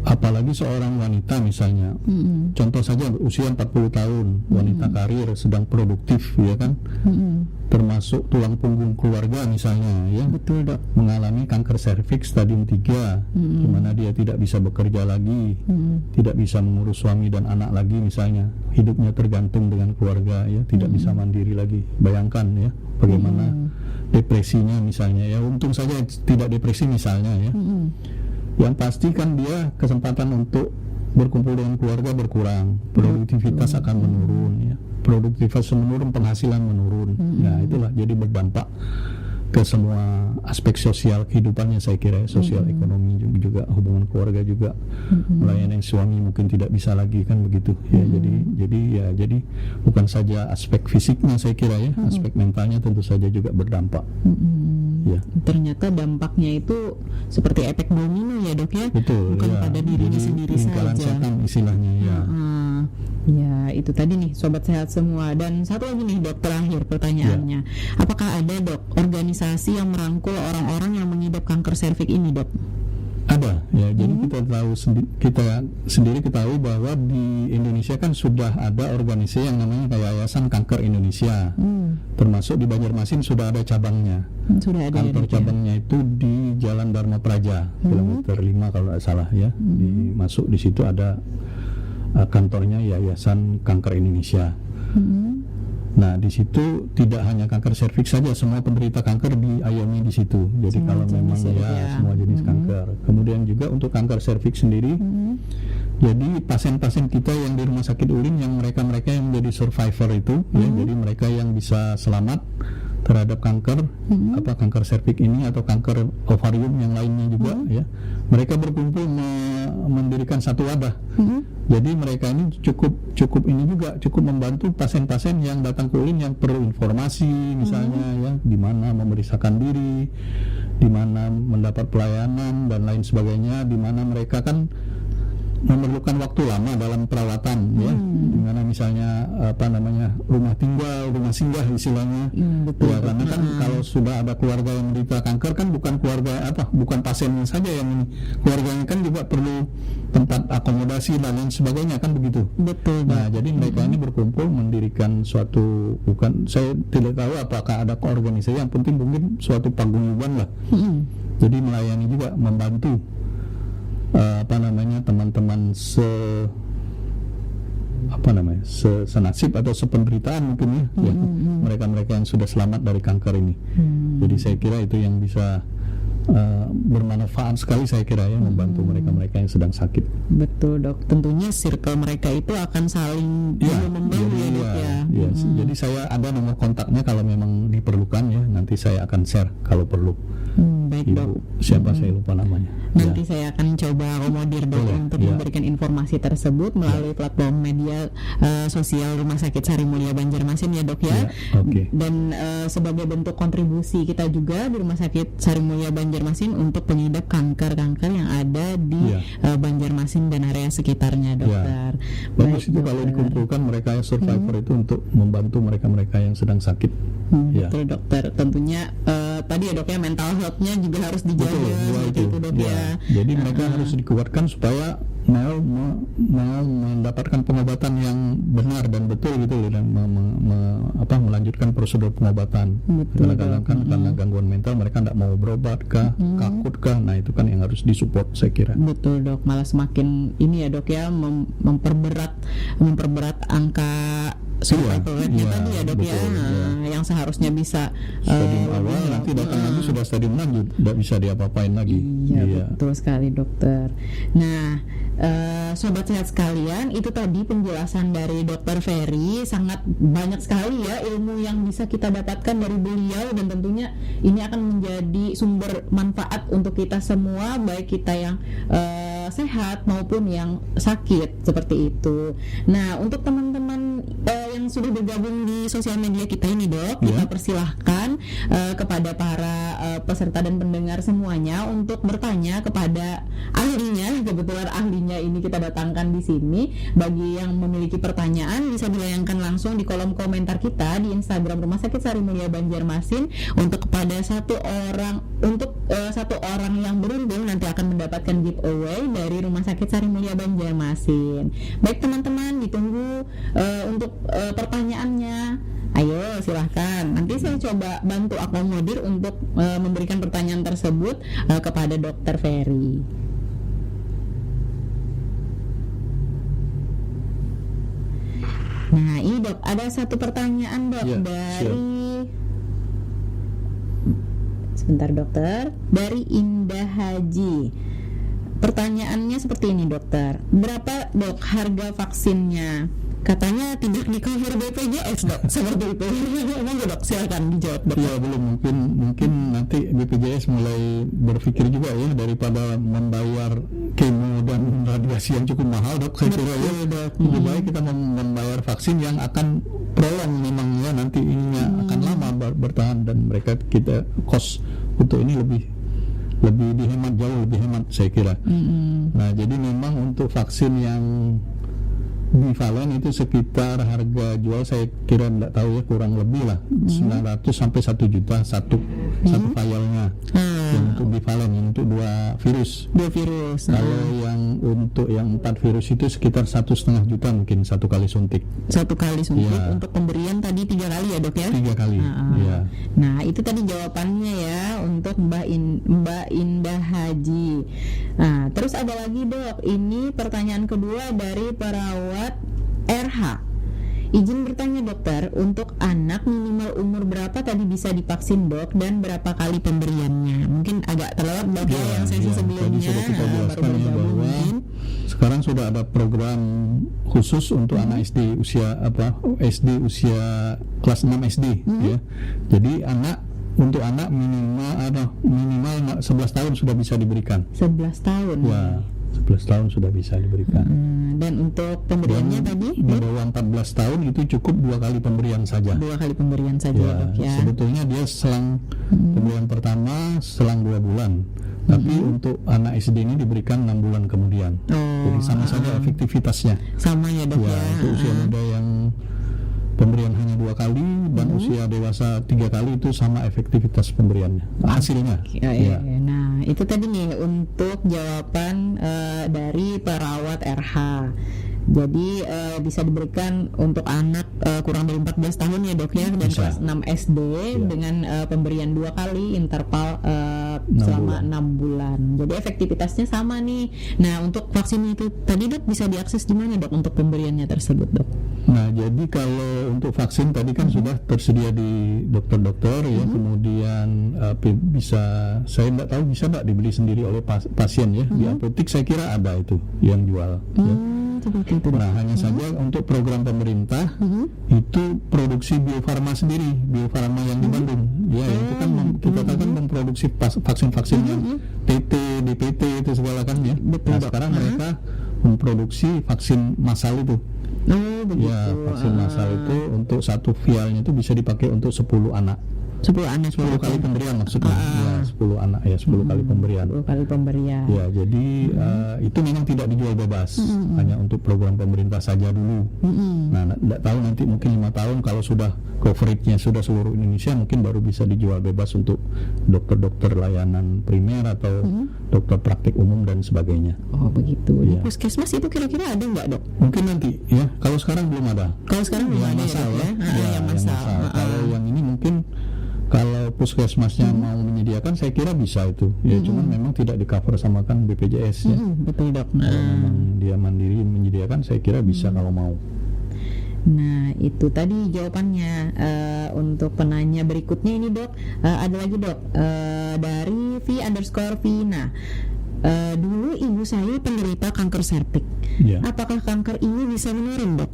B: Apalagi seorang wanita misalnya, contoh saja usia 40 tahun, wanita karir sedang produktif ya kan, termasuk tulang punggung keluarga misalnya ya.
A: Betul, dok.
B: Mengalami kanker serviks stadium 3, di mana dia tidak bisa bekerja lagi, tidak bisa mengurus suami dan anak lagi misalnya, hidupnya tergantung dengan keluarga ya, tidak bisa mandiri lagi. Bayangkan ya bagaimana depresinya misalnya ya. Untung saja tidak depresi misalnya ya. Yang pasti kan dia kesempatan untuk berkumpul dengan keluarga berkurang, produktivitas akan menurun ya. Produktivitas menurun, penghasilan menurun. Nah, itulah jadi berdampak ke semua aspek sosial kehidupannya, saya kira ya. Sosial ekonomi juga hubungan keluarga juga, melayani suami mungkin tidak bisa lagi kan begitu ya. Jadi bukan saja aspek fisiknya saya kira ya, aspek mentalnya tentu saja juga berdampak. Ya. Ternyata
A: dampaknya itu seperti efek domino ya, dok ya.
B: Betul,
A: bukan
B: ya.
A: pada dirinya
B: Jadi,
A: sendiri
B: lingkaran
A: saja.
B: setan istilahnya ya.
A: Ya, itu tadi nih sobat sehat semua. Dan satu lagi nih, dok, terakhir pertanyaannya, apakah ada, dok, organisasi yang merangkul orang-orang yang mengidap kanker serviks ini, dok?
B: Ada ya. Jadi kita sendiri ketahui bahwa di Indonesia kan sudah ada organisasi yang namanya Yayasan Kanker Indonesia. Termasuk di Banjarmasin sudah ada cabangnya.
A: Sudah ada.
B: Kantor cabangnya itu di Jalan Dharma Praja, kilometer 5 kalau tidak salah ya. Masuk di situ ada kantornya Yayasan Kanker Indonesia. Nah, di situ tidak hanya kanker serviks saja, semua penderita kanker diayomi di situ. Jadi semua kalau memang semua jenis kanker. Kemudian juga untuk kanker serviks sendiri, jadi pasien-pasien kita yang di rumah sakit Ulin, yang mereka yang menjadi survivor itu, ya, jadi mereka yang bisa selamat terhadap kanker, kanker serviks ini atau kanker ovarium yang lainnya juga, ya, mereka berkumpul mendirikan satu wadah. Jadi mereka ini cukup ini juga cukup membantu pasien-pasien yang datang ke Ulin yang perlu informasi misalnya ya, di mana memeriksakan diri, di mana mendapat pelayanan dan lain sebagainya, di mana mereka kan memerlukan waktu lama dalam perawatan ya, di mana misalnya rumah tinggal, rumah singgah istilahnya. Ya, karena kan kalau sudah ada keluarga yang menderita kanker kan bukan bukan pasiennya saja yang ini, keluarganya kan juga perlu tempat akomodasi dan lain sebagainya kan begitu.
A: Betul.
B: Nah, jadi mereka ini berkumpul mendirikan suatu, saya tidak tahu apakah ada organisasi, yang penting mungkin suatu paguyuban lah. Jadi melayani juga, membantu teman-teman senasib atau sependeritaan mungkin ya, mereka-mereka yang sudah selamat dari kanker ini. Jadi saya kira itu yang bisa bermanfaat sekali, saya kira ya, membantu mereka-mereka yang sedang sakit.
A: Betul dok, tentunya circle mereka itu akan saling membantu ya dok ya.
B: Jadi saya ada nomor kontaknya, kalau memang diperlukan ya, nanti saya akan share kalau perlu.
A: Baik
B: Ibu,
A: dok.
B: siapa saya lupa namanya.
A: Nanti saya akan coba akomodir dok untuk memberikan informasi tersebut melalui platform media sosial Rumah Sakit Sari Mulia Banjarmasin ya dok ya.
B: Okay.
A: Dan sebagai bentuk kontribusi kita juga di Rumah Sakit Sari Mulia Banjarmasin untuk pengidap kanker-kanker yang ada di Banjarmasin dan area sekitarnya dokter.
B: Bagus itu kalau dikumpulkan mereka yang survivor itu untuk membantu mereka-mereka yang sedang sakit.
A: Betul dokter. Tentunya tadi ya dok ya, mental health-nya juga harus dijaga seperti itu dok ya.
B: Jadi mereka harus dikuatkan supaya mau mendapatkan pengobatan yang benar dan betul gitu, dan melanjutkan prosedur pengobatan. Karena gangguan mental mereka tidak mau berobat kah, takut kah, nah itu kan yang harus disupport saya kira.
A: Betul dok, malah semakin ini ya dok ya, memperberat angka survival rate-nya tadi ya dok ya, yang seharusnya bisa
B: stadium awal nanti datang lagi sudah stadium lanjut, tidak bisa diapa-apain lagi.
A: Iya, betul sekali dokter. Nah, sobat sehat sekalian, itu tadi penjelasan dari Dokter Ferry. Sangat banyak sekali ya ilmu yang bisa kita dapatkan dari beliau, dan tentunya ini akan menjadi sumber manfaat untuk kita semua, baik kita yang sehat maupun yang sakit seperti itu. Nah, untuk teman-teman yang sudah bergabung di sosial media kita ini dok, kita persilahkan kepada para peserta dan pendengar semuanya untuk bertanya kepada ahlinya. Kebetulan ahlinya ini kita datangkan di sini. Bagi yang memiliki pertanyaan bisa dilayangkan langsung di kolom komentar kita di Instagram Rumah Sakit Sari Mulia Banjarmasin. Untuk kepada satu orang yang beruntung nanti akan mendapatkan giveaway dari Rumah Sakit Sari Mulia Banjarmasin. Baik teman-teman, ditunggu untuk pertanyaannya. Ayo silahkan, nanti saya coba bantu akomodir untuk memberikan pertanyaan tersebut kepada Dokter Ferry. Nah ini dok, ada satu pertanyaan dok sebentar dokter, dari Indah Haji. Pertanyaannya seperti ini dokter, berapa dok harga vaksinnya? Katanya tidak di-cover BPJS dok, seperti itu. Emang dok, silakan dijawab dok.
B: Ya belum, mungkin nanti BPJS mulai berpikir juga ya, daripada membayar kemo dan radiasi yang cukup mahal dok, saya kira ya lebih baik kita membayar vaksin yang akan prolong, memang ya nanti ininya akan lama bertahan, dan mereka kita cost untuk ini lebih dihemat, jauh lebih hemat saya kira. Nah jadi memang untuk vaksin yang bivalen itu sekitar harga jual saya kira tidak tahu ya, kurang lebih lah 900 sampai 1 juta satu vialnya. Untuk bivalen, untuk dua virus. Kalau yang untuk yang 4 virus itu sekitar 1,5 juta mungkin satu kali suntik.
A: Untuk pemberian tadi 3 kali ya dok ya?
B: 3 kali.
A: Nah itu tadi jawabannya ya untuk Mbak Indah Haji. Nah terus ada lagi dok, ini pertanyaan kedua dari perawat RH. Izin bertanya dokter, untuk anak minimal umur berapa tadi bisa divaksin dok, dan berapa kali pemberiannya? Mungkin agak terlewat dok yang sesi sebelumnya.
B: Tadi sudah kita jelaskan ya bahwa sekarang sudah ada program khusus untuk anak SD usia usia kelas 6 SD ya. Jadi untuk anak minimal 11 tahun sudah bisa diberikan.
A: 11 tahun.
B: Ya. 11 tahun sudah bisa diberikan.
A: Dan untuk pemberiannya tadi?
B: Di bawah 14 tahun itu cukup 2 kali pemberian saja.
A: 2 kali pemberian saja ya, dok ya.
B: Sebetulnya dia selang pemberian pertama selang 2 bulan. Tapi untuk anak SD ini diberikan 6 bulan kemudian. Jadi sama saja efektivitasnya.
A: Sama ya dok ya.
B: Untuk usia muda yang pemberian hanya 2 kali dan usia dewasa 3 kali itu sama efektivitas pemberiannya, hasilnya.
A: Nah itu tadi nih untuk jawaban dari perawat RH. Jadi bisa diberikan untuk anak kurang dari 14 tahun ya dok ya, dan kelas 6 SD dengan pemberian 2 kali interval selama 6 bulan. Jadi efektivitasnya sama nih. Nah, untuk vaksin itu tadi dok bisa diakses di mana dok untuk pemberiannya tersebut dok?
B: Nah, jadi kalau untuk vaksin tadi kan sudah tersedia di dokter-dokter ya, kemudian bisa, saya tidak tahu bisa nggak dibeli sendiri oleh pasien ya, di apotek saya kira ada itu yang jual. Ya.
A: Seperti itu dok.
B: Nah, hanya saja untuk program pemerintah itu produksi Bio Farma sendiri, Bio Farma yang di Bandung. Ya, itu kan kita tahu kan memproduksi vaksin-vaksin yang TT, DPT itu segala kan ya.
A: Betul,
B: Nah,
A: dok.
B: sekarang mereka memproduksi vaksin massal itu.
A: Oh begitu.
B: Ya, vaksin massal itu untuk satu vialnya itu bisa dipakai untuk 10 anak.
A: 10 anak
B: 10 kali pemberian maksudnya. Ya, 10 anak ya, 10 kali pemberian.
A: 10 kali pemberian.
B: Ya, jadi itu memang tidak dijual bebas, hanya untuk program pemerintah saja dulu. Nah, tidak tahu nanti mungkin 5 tahun kalau sudah coverage-nya sudah seluruh Indonesia, mungkin baru bisa dijual bebas untuk dokter-dokter layanan primer atau dokter praktik umum dan sebagainya.
A: Oh begitu. Di
B: Ya.
A: puskesmas itu kira-kira ada nggak dok?
B: Mungkin nanti ya, kalau sekarang belum ada.
A: Kalau sekarang belum ada ya
B: Massal
A: dok ya?
B: Ya,
A: Yang massal.
B: Kalau yang ini mungkin kalau puskesmasnya mau menyediakan, saya kira bisa itu. Ya, cuman memang tidak di cover sama kan BPJS ya.
A: Betul dok.
B: Kalau memang dia mandiri menyediakan, saya kira bisa kalau mau.
A: Nah itu tadi jawabannya. Untuk penanya berikutnya ini dok, ada lagi dok, dari V_Vina. Dulu ibu saya penderita kanker serviks.
B: Ya.
A: Apakah kanker ini bisa menurun dok?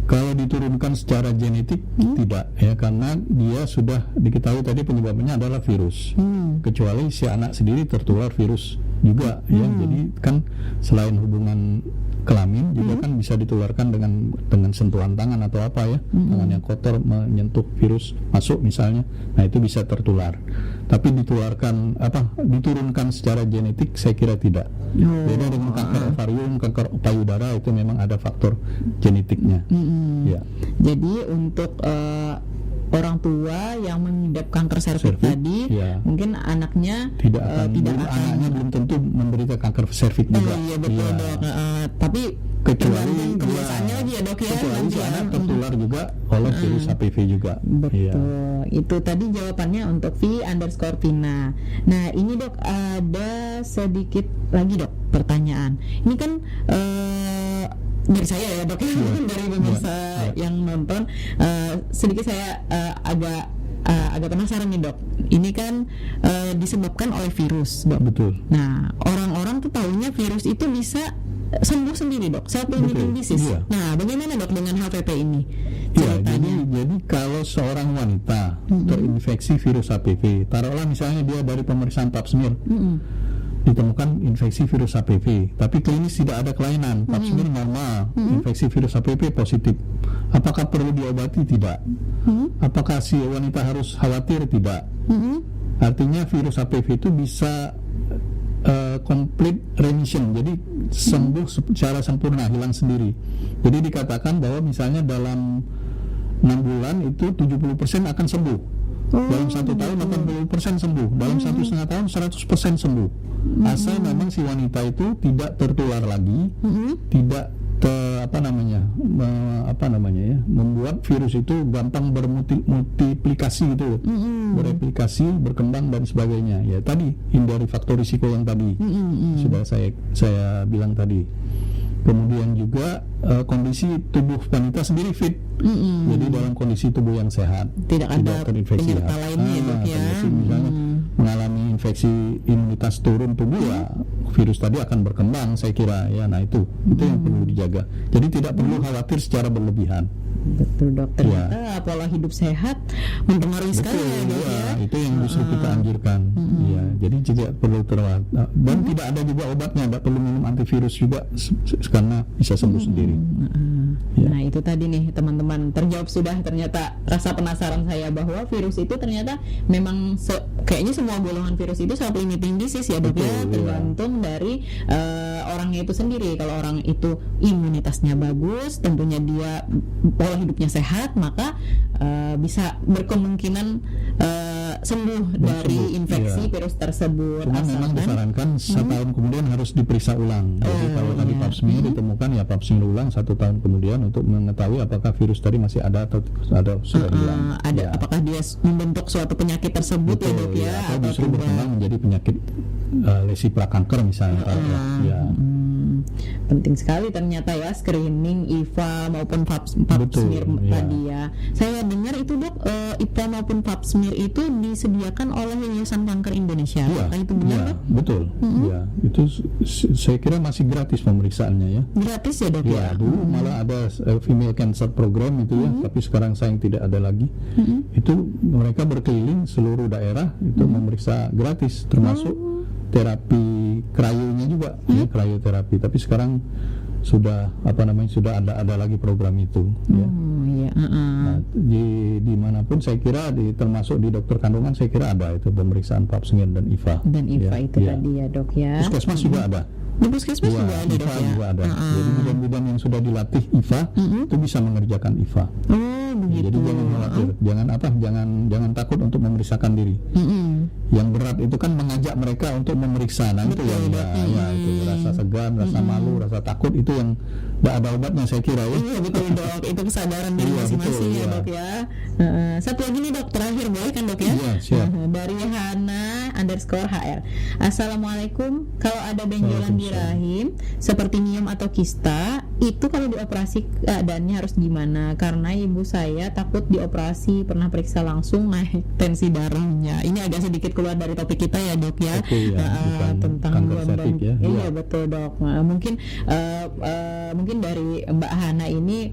B: Kalau diturunkan secara genetik tidak ya, karena dia sudah diketahui tadi penyebabnya adalah virus. Kecuali si anak sendiri tertular virus juga ya. Jadi kan selain hubungan kelamin juga kan bisa ditularkan dengan sentuhan tangan atau apa ya, tangan yang kotor menyentuh virus masuk misalnya. Nah, itu bisa tertular. Tapi diturunkan secara genetik saya kira tidak. Beda dengan kanker ovarium, kanker payudara, itu memang ada faktor genetiknya. Ya.
A: Jadi untuk orang tua yang mengidap kanker serviks tadi,
B: ya,
A: mungkin anaknya
B: tidak akan anaknya belum tentu menderita kanker serviks juga.
A: Iya betul
B: Ya.
A: dok. Tapi
B: Kecuali
A: kebiasaannya lagi ya dok ya.
B: kecuali si anak tertular juga oleh virus HPV juga.
A: Betul. Itu tadi jawabannya untuk V_Vina. Nah ini dok ada sedikit lagi dok pertanyaan. Ini kan dari saya ya dok, dari pemirsa yang nonton, sedikit saya agak penasaran nih dok. Ini kan disebabkan oleh virus dok.
B: Betul.
A: Nah orang-orang tuh taunya virus itu bisa sembuh sendiri dok, self-limiting disease.
B: Iya.
A: Nah bagaimana dok dengan HPV ini?
B: Ya,
A: Ceritanya.
B: jadi kalau seorang wanita terinfeksi virus HPV, taruhlah misalnya dia dari pemeriksaan pap smear ditemukan infeksi virus HPV, tapi klinis tidak ada kelainan, pap smear normal, infeksi virus HPV positif. Apakah perlu diobati? Tidak. Apakah si wanita harus khawatir? Tidak. Artinya virus HPV itu bisa complete remission, jadi sembuh secara sempurna, hilang sendiri. Jadi dikatakan bahwa misalnya dalam 6 bulan itu 70% akan sembuh. Dalam 1 tahun 80% sembuh. Dalam 1,5 tahun 100% sembuh. Asal memang si wanita itu tidak tertular lagi, tidak membuat virus itu gampang bermultiplikasi gitu loh, bereplikasi, berkembang dan sebagainya. Ya tadi hindari faktor risiko yang tadi sudah saya bilang tadi. Kemudian juga kondisi tubuh wanita sendiri fit, jadi dalam kondisi tubuh yang sehat,
A: tidak ada
B: terinfeksi.
A: penyerta lainnya ya dok ya.
B: Misalnya mengalami infeksi, imunitas turun tubuh, ya virus tadi akan berkembang saya kira ya. Nah itu yang perlu dijaga. Jadi tidak perlu khawatir secara berlebihan.
A: Betul dok. Ternyata pola hidup sehat mempengaruhi sekali ya dok ya.
B: Itu yang justru kita anjurkan. Ya, jadi tidak perlu dan tidak ada juga obatnya, tidak perlu minum antivirus juga karena bisa sembuh sendiri. Ya.
A: Nah itu tadi nih teman-teman, terjawab sudah ternyata rasa penasaran saya bahwa virus itu ternyata memang kayaknya semua golongan virus itu self-limiting disease ya dok ya, tergantung dari orangnya itu sendiri. Kalau orang itu imunitasnya bagus, tentunya dia pola hidupnya sehat, maka bisa berkemungkinan sembuh dari
B: sembuh,
A: infeksi
B: iya.
A: virus tersebut.
B: Cuma memang disarankan setahun kemudian harus diperiksa ulang. Jadi kalau tadi
A: iya.
B: pap smear ditemukan, ya pap smear ulang 1 tahun kemudian untuk mengetahui apakah virus tadi masih ada atau sudah hilang.
A: Ada
B: Ya.
A: apakah dia membentuk suatu penyakit tersebut ya dok ya,
B: atau
A: atau
B: justru
A: tidak?
B: berkembang menjadi penyakit lesi prakanker misalnya. Ya.
A: Penting sekali ternyata ya screening IVA maupun pap
B: Betul,
A: smear
B: ya.
A: tadi ya. Saya dengar itu dok, IVA maupun pap smear itu disediakan oleh Yayasan Kanker Indonesia.
B: Iya,
A: Apakah itu benar
B: iya,
A: dok?
B: betul. Ya, itu saya kira masih gratis pemeriksaannya ya.
A: Gratis ya dok ya?
B: Ya, dulu malah ada female cancer program itu ya, tapi sekarang sayang tidak ada lagi. Itu mereka berkeliling seluruh daerah itu memeriksa gratis, termasuk terapi cryonya juga, ya, cryoterapi. Tapi sekarang sudah sudah ada lagi program itu. Ya.
A: Iya.
B: Nah, di manapun saya kira termasuk di dokter kandungan saya kira ada itu pemeriksaan pap smear dan IVA.
A: Dan IVA
B: Ya,
A: itu
B: ya.
A: tadi ya dok ya.
B: Puskesmas juga ada.
A: Di puskesmas
B: Iya,
A: juga ada dok
B: IVA
A: ya.
B: juga ada. Jadi bidan-bidan yang sudah dilatih IVA itu bisa mengerjakan IVA.
A: Oh begitu.
B: Jadi jangan khawatir, jangan takut untuk memeriksakan diri. Yang berat itu kan mengajak mereka untuk memeriksa. Nah itu yang itu rasa segan, rasa malu, rasa takut itu yang tidak ada obatnya saya kira ya.
A: Iya betul dok, itu kesadaran dari
B: Iya,
A: masing-masing
B: betul,
A: ya
B: iya.
A: dok ya. Satu lagi nih dok, terakhir boleh kan dok ya?
B: Iya, siap.
A: Dari Hana_HR. Assalamualaikum, kalau ada benjolan di rahim seperti miom atau kista, itu kalau dioperasi keadaannya harus gimana? Karena ibu saya takut dioperasi, pernah periksa langsung naik tensi darahnya. Ini agak sedikit keluar dari topik kita ya dok ya.
B: Oke, ya, bukan
A: tentang
B: kanker
A: beban.
B: cervix ya.
A: Iya
B: Iya.
A: betul dok. Nah, mungkin dari Mbak Hana ini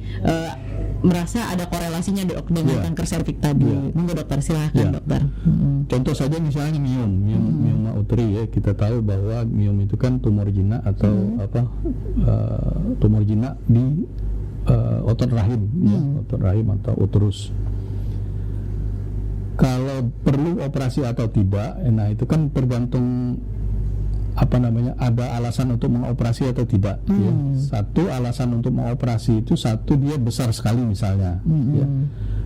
A: merasa ada korelasinya dok dengan
B: Iya.
A: kanker serviks tadi.
B: Iya.
A: Monggo dokter silahkan
B: Iya.
A: dokter.
B: Contoh saja misalnya mioma uteri ya, kita tahu bahwa miom itu kan tumor jinak atau tumor jinak di otot rahim, ya, otot rahim atau uterus. Kalau perlu operasi atau tidak, nah itu kan tergantung ada alasan untuk mengoperasi atau tidak. Ya. Satu alasan untuk mengoperasi itu dia besar sekali misalnya. Ya.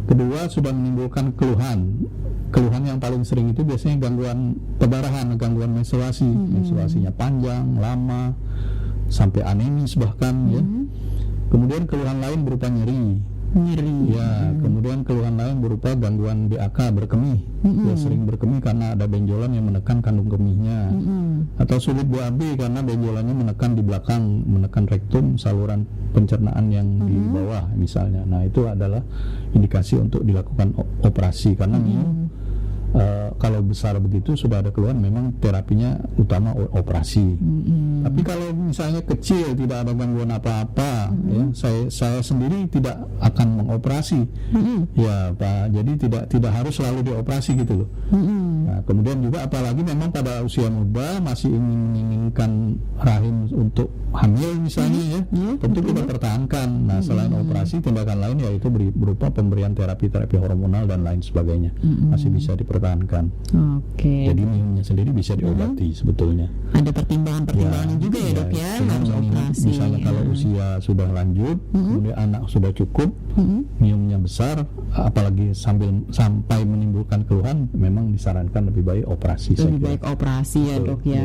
B: Kedua sudah menimbulkan keluhan yang paling sering itu biasanya gangguan perdarahan, gangguan menstruasi, menstruasinya panjang, lama, sampai anemis bahkan. Ya. Kemudian keluhan lain berupa nyeri. Ya, kemudian keluhan lain berupa gangguan BAK, berkemih. Ya, sering berkemih karena ada benjolan yang menekan kandung kemihnya. Atau sulit BAB karena benjolannya menekan di belakang, menekan rektum, saluran pencernaan yang di bawah misalnya. Nah, itu adalah indikasi untuk dilakukan operasi karena kalau besar begitu sudah ada keluhan, memang terapinya utama operasi. Tapi kalau misalnya kecil tidak ada gangguan apa-apa, ya, saya sendiri tidak akan mengoperasi, ya Pak. Jadi tidak harus selalu dioperasi gitu loh. Nah, kemudian juga apalagi memang pada usia muda masih menginginkan rahim untuk hamil misalnya, ya, tentu kita pertahankan. Nah, selain operasi, tindakan lain yaitu berupa pemberian terapi hormonal dan lain sebagainya, masih bisa dipertahankan.
A: Oke.
B: Jadi miomnya sendiri bisa diobati sebetulnya.
A: Ada pertimbangan-pertimbangannya juga ya dok ya,
B: cuma
A: harus operasi.
B: misalnya kalau usia sudah lanjut, kemudian anak sudah cukup, miomnya besar, apalagi sampai menimbulkan keluhan, memang disarankan lebih baik operasi.
A: Lebih baik operasi ya
B: Betul,
A: dok ya.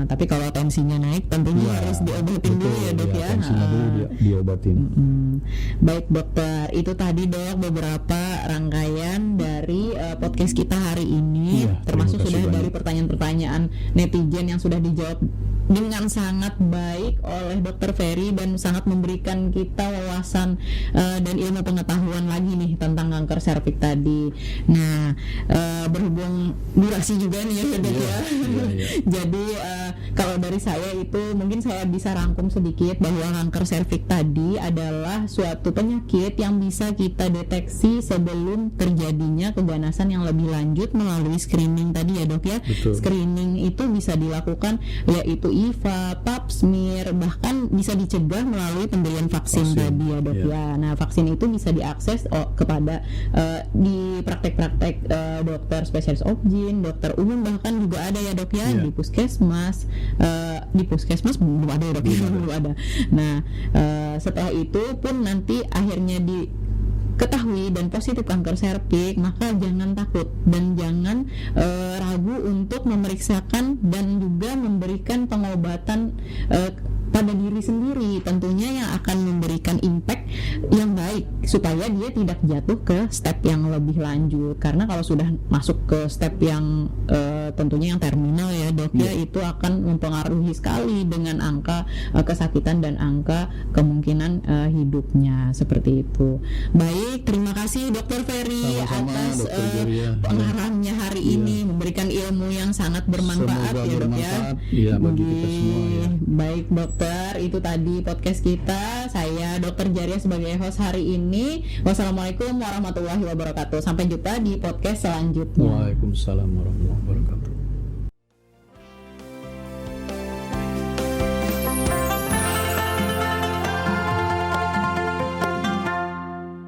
A: Tapi kalau tensinya naik tentunya harus diobatin dulu ya dok ya.
B: Tensinya dulu diobatin.
A: Baik dokter, itu tadi dok beberapa rangkaian dari podcast kita hari ini,
B: Iya,
A: termasuk
B: terima kasih
A: sudah
B: banyak.
A: dari pertanyaan-pertanyaan netizen yang sudah dijawab dengan sangat baik oleh Dokter Ferry dan sangat memberikan kita wawasan dan ilmu pengetahuan lagi nih tentang kanker serviks tadi. Nah, berhubung durasi juga nih ya dok ya. Jadi kalau dari saya itu mungkin saya bisa rangkum sedikit bahwa kanker serviks tadi adalah suatu penyakit yang bisa kita deteksi sebelum terjadinya keganasan yang lebih lanjut melalui screening tadi ya dok ya.
B: Betul.
A: Screening itu bisa dilakukan yaitu IVA, pap smear, bahkan bisa dicegah melalui pemberian vaksin tadi ya dok ya. Nah, vaksin itu bisa diakses kepada di praktek-praktek dokter spesialis obgyn, dokter umum, bahkan juga ada ya dok ya di puskesmas. Di puskesmas belum ada ya dok ya, belum ada. Nah, setelah itu pun nanti akhirnya diketahui diketahui dan positif kanker serviks, maka jangan takut dan jangan ragu untuk memeriksakan dan juga memberikan pengobatan pada diri sendiri, tentunya yang akan memberikan impact yang baik supaya dia tidak jatuh ke step yang lebih lanjut. Karena kalau sudah masuk ke step yang tentunya yang terminal ya dok ya, itu akan mempengaruhi sekali dengan angka kesakitan dan angka kemungkinan hidupnya, seperti itu. Baik, terima kasih Dokter Ferry atas pengarahannya hari ini, memberikan ilmu yang sangat bermanfaat.
B: Semoga
A: ya dok ya.
B: Iya, bagi kita semua ya.
A: Baik dokter, itu tadi podcast kita. Saya Dokter Jaria sebagai host hari ini. Wassalamualaikum warahmatullahi wabarakatuh. Sampai jumpa di podcast selanjutnya.
B: Waalaikumsalam warahmatullahi wabarakatuh.